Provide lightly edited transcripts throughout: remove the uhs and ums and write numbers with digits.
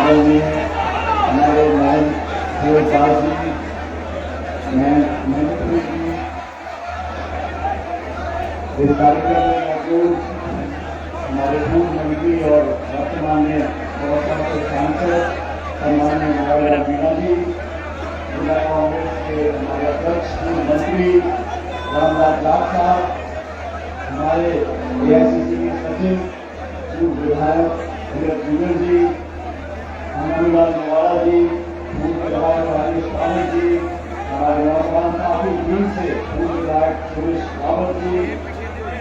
आदरणीय हमारे नायब देवपाल जी, मंत्री जी, इस कार्यक्रम में मौजूद हमारे पूर्व मंत्री और वर्तमान में बहुत से सांसद सम्माननीय नारायण मीणा जी, जिला कांग्रेस के हमारे अध्यक्ष पूर्व मंत्री रामदास लाल साहब, हमारे एआईसीसी के सचिव पूर्व विधायक धीरज जूनियर जी, हनुमानलाल नवाड़ा जी, पूर्व विधायक राजेश स्वामी जी, हमारे नौजवान काफी दिन से पूर्व विधायक सुरेश रावत जी,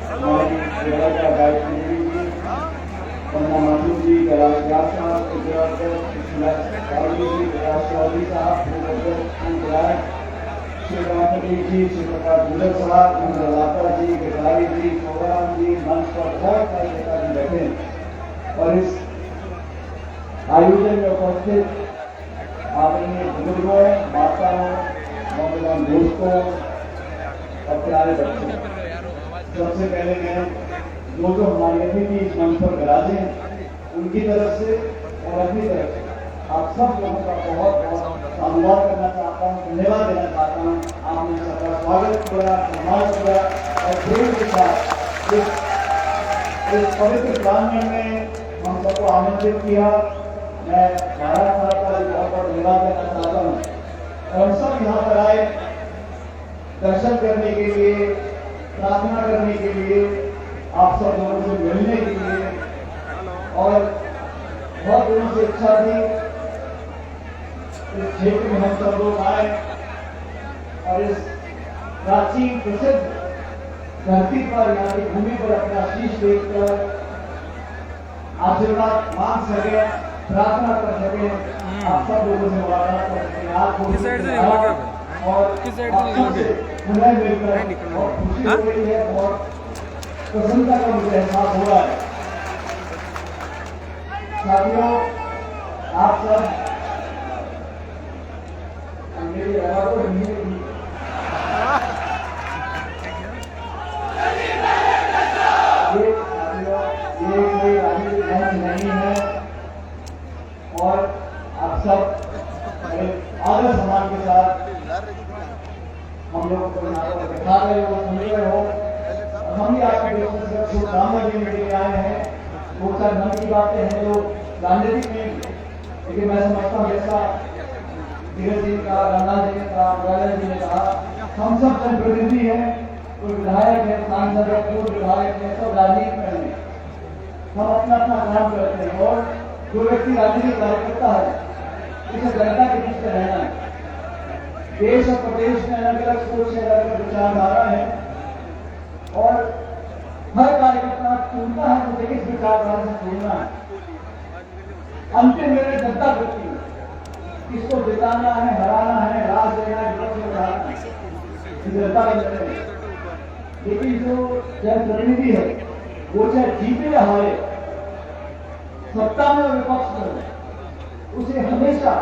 हमारी का गायत्री जी, पन्ना माथुर जी, कैलाश व्यास साहब, जी, कैलाश चौधरी साहब, पूर्व विधायक श्री जी, श्री प्रकाश गुजर साहब, मंगलाता जी, गिरधारी जी, सोराम जी, मंच पर बहुत सारे नेता जी बैठे और इस आयोजन में उपस्थित आदरणीय बुजुर्गों, माताओं, नौजवान दोस्तों और प्यारे बच्चों, सबसे पहले मैं जो हमारे अतिथि इस मंच पर विराजे उनकी तरफ से और अपनी तरफ से आप सब लोगों का बहुत बहुत धन्यवाद करना चाहता हूँ, धन्यवाद देना चाहता हूँ। आपने सबका स्वागत किया, सम्मान किया और प्रेम के साथ इस पवित्र प्रांगण में हम सबको आमंत्रित किया। मैं महाराज साहब का बहुत बहुत धन्यवाद करना चाहता हूँ और सब यहाँ पर आए दर्शन करने के लिए, प्रार्थना करने के लिए, आप सब लोगों से मिलने के लिए और बहुत दिनों से इच्छा थी इस क्षेत्र में हम सब लोग आए और इस प्राचीन प्रसिद्ध धरती पर, यहाँ की भूमि पर अपना शीश देखकर आशीर्वाद मांग सके, प्रार्थना कर सके, आप सब लोगों से मुलाकात कर सके, आपको और पुनः मिलकर बहुत खुशी हो रही है, बहुत प्रसन्नता का मुझे एहसास हो रहा है। साथियों, आप सब मेरी आवाज को नहीं ये कोई राजनीतिक मंच नहीं है और आप सब आदर सम्मान के साथ हम लोगों को दिखा रहे हो, सुन रहे हो और हम भी आपके शुभकामना देने के लिए आए हैं। बहुत सारे मन की बातें हैं जो राजनीतिक नहीं, लेकिन मैं समझता हूँ जैसा धीरज जी का, राणा जी ने कहा, राजा जी ने कहा, हम सब जनप्रतिनिधि हैं, कोई विधायक है, सांसद है, पूर्व विधायक है, सब राजनीति में हैं। हम अपना अपना काम करते हैं और जो व्यक्ति राजनीतिक कार्यकर्ता है उसे जनता के बीच में रहना है। देश और प्रदेश में अलग अलग सोच है, अलग अलग विचारधारा है और हर कार्यकर्ता चुनता है तो किस विचारधारा से चुनना है। अंतिम निर्णय जनता करती है, किसको जिताना है, हराना है, राज देना है, विपक्ष में हराना है, जनता का निर्णय है। लेकिन जो जनप्रतिनिधि है वो चाहे जीते या हारे, सत्ता में और विपक्ष में, उसे हमेशा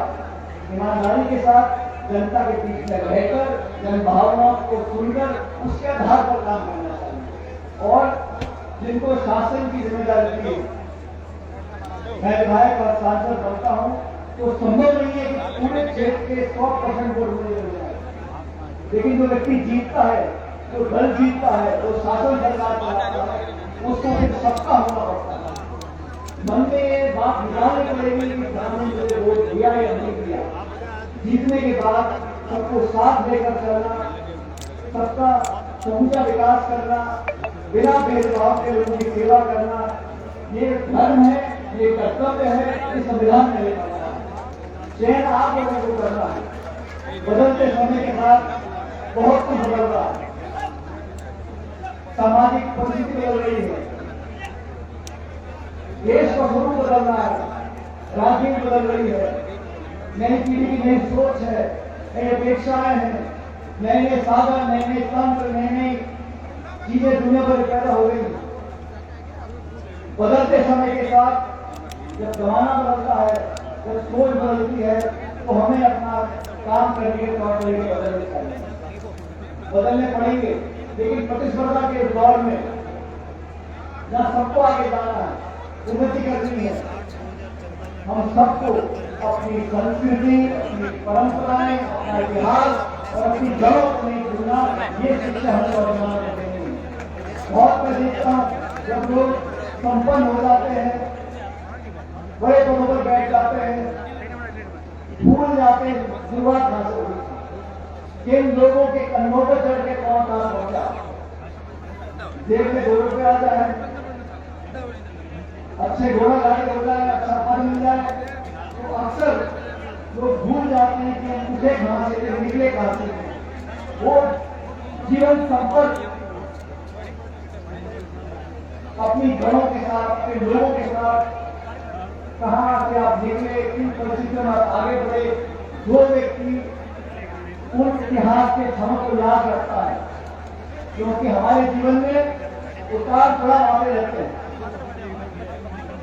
ईमानदारी के साथ जनता के बीच में रहकर, जन भावनाओं को सुनकर उसके आधार पर काम करना चाहिए। और जिनको शासन की जिम्मेदारी दी, मैं विधायक और सांसद बनता हूं तो संभव नहीं है कि पूरे क्षेत्र के 100% वोट मुझे मिल जाए, लेकिन जो व्यक्ति जीतता है, जो दल जीतता है, जो शासन सरकार चलाता है, उसको फिर सबका होना पड़ता है। मन में ये बात निकालनी पड़ेगी कि प्रधानमंत्री ने वोट दिया या नहीं दिया। जीतने के बाद सबको साथ लेकर चलना, सबका समूचा विकास करना, बिना भेदभाव के लोगों की सेवा करना, ये धर्म है, ये कर्तव्य है, ये संविधान में लिखा हुआ है। चयन आप लोगों को करना है। बदलते समय के साथ बहुत कुछ बदल रहा है, सामाजिक परिस्थिति बदल रही है, देश का स्वरूप बदल रहा है, राजनीति बदल रही है, नई पीढ़ी की नई सोच है, नई अपेक्षाएं हैं, नए नए साधन, नए नए तंत्र, नई नई चीजें दुनिया भर पैदा हो रही है। बदलते समय के साथ जब जमाना बदलता है, जब सोच बदलती है, तो हमें अपना काम करने के तौर तरीके बदलने चाहिए, बदलने पड़ेंगे। लेकिन प्रतिस्पर्धा के दौर में जहाँ सबको आगे जाना है, उन्नति करनी है, हम सबको अपनी संस्कृति, अपनी परंपराएं, अपना इतिहास और अपनी जड़ों को नहीं भूलना, ये शिक्षा हम नौजवानों को देंगे। बहुत मैं देखता हूँ जब लोग संपन्न हो जाते हैं, बड़े पदों पर बैठ जाते हैं, भूल जाते हैं शुरुआत कहां से हुई, किन लोगों के कंधों पर चढ़ के कौन कहां पहुंचा। जेब में 2 रुपये आ जाए, अच्छे घोड़ा गाड़ी हो जाए, अच्छा पद मिल जाए, तो अक्सर लोग भूल जाते हैं कि हम उठे कहां से थे, निकले कहां से थे। वो जीवन संपर्क अपनी जड़ों के साथ, अपने लोगों के साथ कहां से आप निकले, किन परिस्थितियों में आप आगे बढ़े, जो व्यक्ति उन इतिहास के क्षणों को याद रखता है, क्योंकि हमारे जीवन में उतार चढ़ाव आते रहते हैं।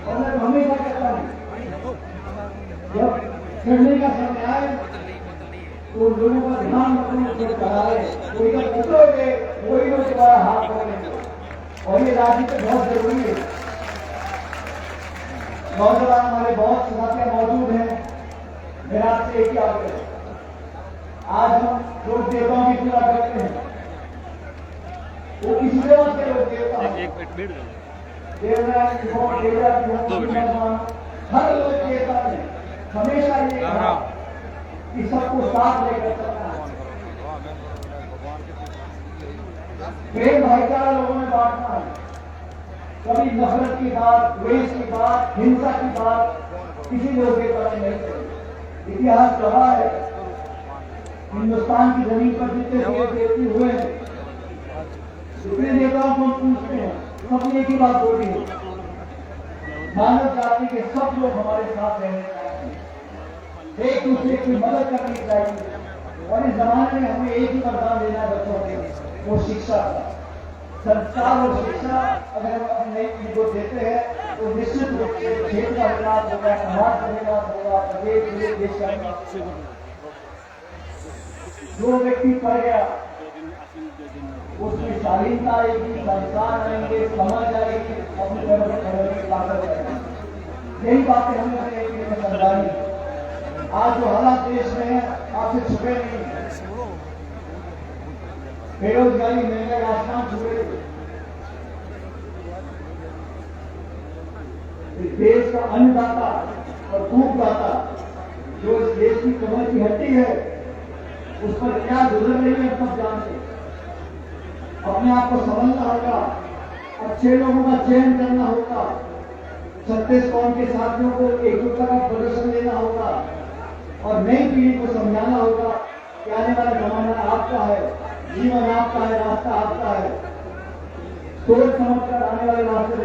और मैं हमेशा कहता हूं, जब चढ़ने का समय आए तो लोगों का ध्यान रखने को कराए, कोई जब उतरोगे वही लोग तुम्हारा हाथ पकड़ेंगे, और ये राजनीति बहुत जरूरी है। नौजवान हमारे बहुत साथियां मौजूद हैं, मेरा आपसे एक ही आग्रह है, आज हम लोग देवताओं की पूजा करते हैं, वो किसी देव के लोग देवता हैं, हर लोग देवता ने हमेशा ये कहा कि सबको साथ लेकर चलना है, प्रेम भाईचारा लोगों में बांटना है, कभी नफरत की बात, द्वेष की बात, हिंसा की बात किसी लोग के पता नहीं चली। इतिहास गवाह है, हिंदुस्तान की जमीन पर जितने देवती हुए हैं, जितने नेताओं को पूछते हैं, सबने एक ही बात बोली है, मानव जाति के सब लोग हमारे साथ रहने चाहिए, एक दूसरे की मदद करनी चाहिए। और इस जमाने में हमें एक ही वरदान देना है बच्चों को, वो शिक्षा का। संस्कार और शिक्षा अगर हम अपने नई पीढ़ी को देते हैं तो निश्चित रूप से क्षेत्र का विकास होगा, समाज का विकास होगा, प्रदेश पूरे देश का विकास होगा। जो व्यक्ति पढ़ गया उसमें शालीनता आएगी, संस्कार आएंगे, समझ आएगी, अपने पैरों पर खड़े होने की ताकत आएगी। यही बातें हमें एक पीढ़ी में समझानी। आज जो हालात देश में है आपसे छुपे नहीं, बेरोजगारी, महंगाई आसमान छुए। इस देश का अन्नदाता और दूधदाता जो इस देश की कमर की हड्डी है, उस पर क्या गुजर रही है सब जानते। अपने आप को समझना होगा, अच्छे लोगों का चयन करना होगा, 36 कौम के साथियों को एकजुटता का प्रदर्शन देना होगा और नई पीढ़ी को समझाना होगा कि आने वाला जमाना आपका है, जीवन आपका है, रास्ता आपका है। सोच समझकर आने वाले रास्ते